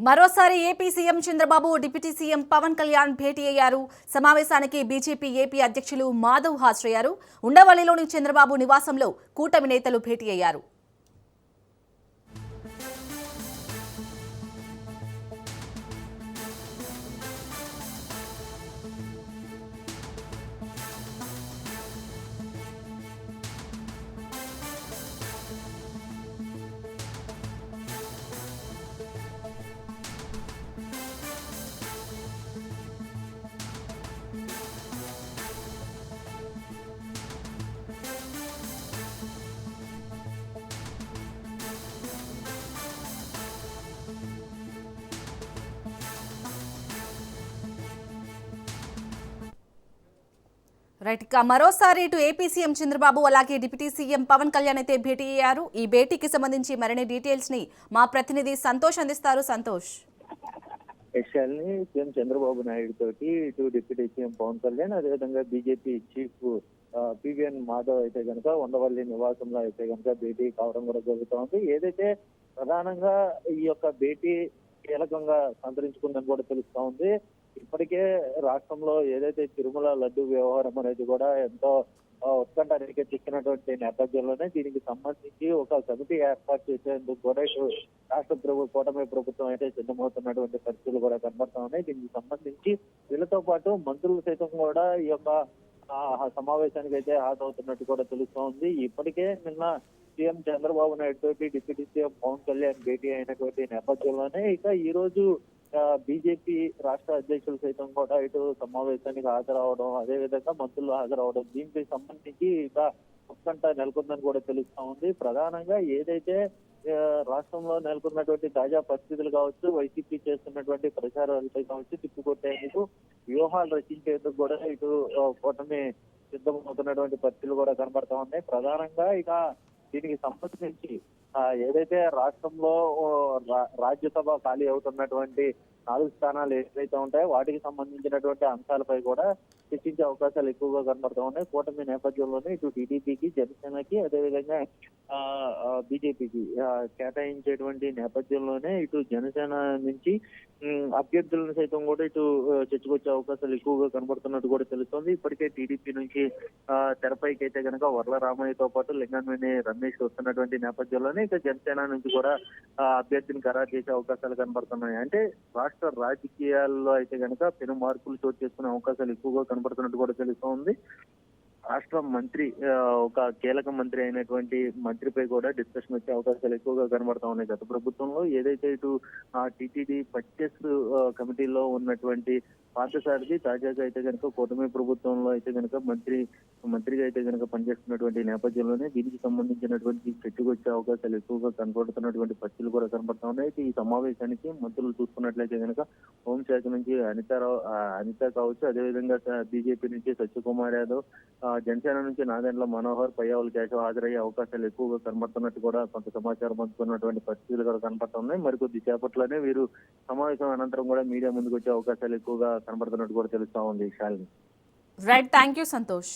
మరోసారి AP CM Chandrababu deputy CM Pawan Kalyan భేటీ అయ్యారు. సమావేశానికి బీజేపీ ఏపీ అధ్యక్షులు మాధవ్ హాజరయ్యారు. ఉండవల్లిలోని చంద్రబాబు నివాసంలో కూటమి నేతలు భేటీ అయ్యారు. రైట్, ఇక మరోసారి ఇటు ఏపీ సీఎం చంద్రబాబు అలాగే డిప్యూటీ సీఎం పవన్ కళ్యాణ్ అయితే భేటీ అయ్యారు. ఈ భేటీకి సంబంధించి మరిన్ని డీటెయిల్స్ ని మా ప్రతినిధి సంతోష్ అందిస్తారు. సంతోష్. సీఎం చంద్రబాబు నాయుడు తోటి ఇటు డిప్యూటీ సీఎం పవన్ కళ్యాణ్ అదేవిధంగా బీజేపీ చీఫ్ పివిఎన్ మాధవ్ అయితే కనుక ఉండవల్లి నివాసంలో అయితే కనుక భేటీ కావడం కూడా జరుగుతూ ఉంది. ఏదైతే ప్రధానంగా ఈ యొక్క భేటీ కీలకంగా సంతరించుకుందని కూడా తెలుస్తా ఉంది. ఇప్పటికే రాష్ట్రంలో ఏదైతే తిరుమల లడ్డు వ్యవహారం అనేది కూడా ఎంతో ఉత్కంఠ రేకెత్తిస్తున్నటువంటి నేపథ్యంలోనే దీనికి సంబంధించి ఒక కమిటీ ఏర్పాటు చేసేందుకు కూడా ఇటు రాష్ట్ర కూటమి ప్రభుత్వం అయితే సిద్ధమవుతున్నటువంటి పరిస్థితులు కూడా కనబడతా ఉన్నాయి. దీనికి సంబంధించి వీళ్ళతో పాటు మంత్రులు సైతం కూడా ఈ యొక్క సమావేశానికి అయితే హాజరవుతున్నట్టు కూడా తెలుస్తూ ఉంది. ఇప్పటికే నిన్న సీఎం చంద్రబాబు నాయుడు తోటి డిప్యూటీ సీఎం పవన్ కళ్యాణ్ భేటీ అయినటువంటి నేపథ్యంలోనే ఇక ఈ రోజు బీజేపీ రాష్ట్ర అధ్యక్షులు సైతం కూడా ఇటు సమావేశానికి హాజరవడం, అదేవిధంగా మంత్రులు హాజరవడం, దీనికి సంబంధించి ఇక ఉత్కంఠ నెలకొందని కూడా తెలుస్తా ఉంది. ప్రధానంగా ఏదైతే రాష్ట్రంలో నెలకొన్నటువంటి తాజా పరిస్థితులు కావచ్చు, వైసీపీ చేస్తున్నటువంటి ప్రచారాలపై కావచ్చు, తిప్పుకొట్టేందుకు వ్యూహాలు రచించేందుకు కూడా ఇటు కూటమి సిద్ధమవుతున్నటువంటి పరిస్థితులు కూడా కనబడతా ఉన్నాయి. ప్రధానంగా ఇక దీనికి సంబంధించి ఏదైతే రాష్ట్రంలో రాజ్యసభ ఖాళీ అవుతున్నటువంటి 4 స్థానాలు ఏవైతే ఉంటాయో వాటికి సంబంధించినటువంటి అంశాలపై కూడా చర్చించే అవకాశాలు ఎక్కువగా కనబడతా ఉన్నాయి. కూటమి నేపథ్యంలోనే ఇటు టీడీపీకి, జనసేనకి, అదేవిధంగా బీజేపీకి కేటాయించేటువంటి నేపథ్యంలోనే ఇటు జనసేన నుంచి అభ్యర్థులను సైతం కూడా ఇటు చర్చకొచ్చే అవకాశాలు ఎక్కువగా కనబడుతున్నట్టు కూడా తెలుస్తోంది. ఇప్పటికే టీడీపీ నుంచి తెరపైకి అయితే కనుక వర్ల రామయ్యతో పాటు లింగంవేణి రమేష్ వస్తున్నటువంటి నేపథ్యంలోనే ఇక జనసేన నుంచి కూడా అభ్యర్థిని ఖరారు చేసే అవకాశాలు కనబడుతున్నాయి. అంటే రాష్ట్ర రాజకీయాల్లో అయితే కనుక పెను మార్పులు చోటు చేసుకునే అవకాశాలు ఎక్కువగా కనబడుతున్నట్టు కూడా తెలుస్తోంది. రాష్ట్ర మంత్రి ఒక కీలక మంత్రి అయినటువంటి మంత్రిపై కూడా డిస్కషన్ వచ్చే అవకాశాలు ఎక్కువగా కనబడతా ఉన్నాయి. గత ప్రభుత్వంలో ఏదైతే ఇటు టీటీడీ పర్చేస్ కమిటీలో ఉన్నటువంటి పార్థసారథి తాజాగా అయితే కనుక కూటమి ప్రభుత్వంలో అయితే కనుక మంత్రిగా అయితే కనుక పనిచేస్తున్నటువంటి నేపథ్యంలోనే దీనికి సంబంధించినటువంటి చర్చకు వచ్చే అవకాశాలు ఎక్కువగా కనబడుతున్నటువంటి పరిస్థితులు కూడా కనబడతా ఉన్నాయి. ఈ సమావేశానికి మంత్రులు చూసుకున్నట్లయితే కనుక హోంశాఖ నుంచి అనిత కావచ్చు, అదేవిధంగా బీజేపీ నుంచి సత్యకుమార్ యాదవ్, జనసేన నుంచి నాదెండ్ల మనోహర్, పయ్యావుల కేశవ్ హాజరయ్యే అవకాశాలు ఎక్కువగా కనబడుతున్నట్టు కూడా కొంత సమాచారం అందుకున్నటువంటి పరిస్థితులు కూడా కనబడుతున్నాయి. మరికొద్ది సేపట్లోనే వీరు సమావేశం అనంతరం కూడా మీడియా ముందుకు వచ్చే అవకాశాలు ఎక్కువగా కనబడుతున్నట్టు కూడా తెలుస్తా ఉంది. Shalini. Right, thank you Santosh.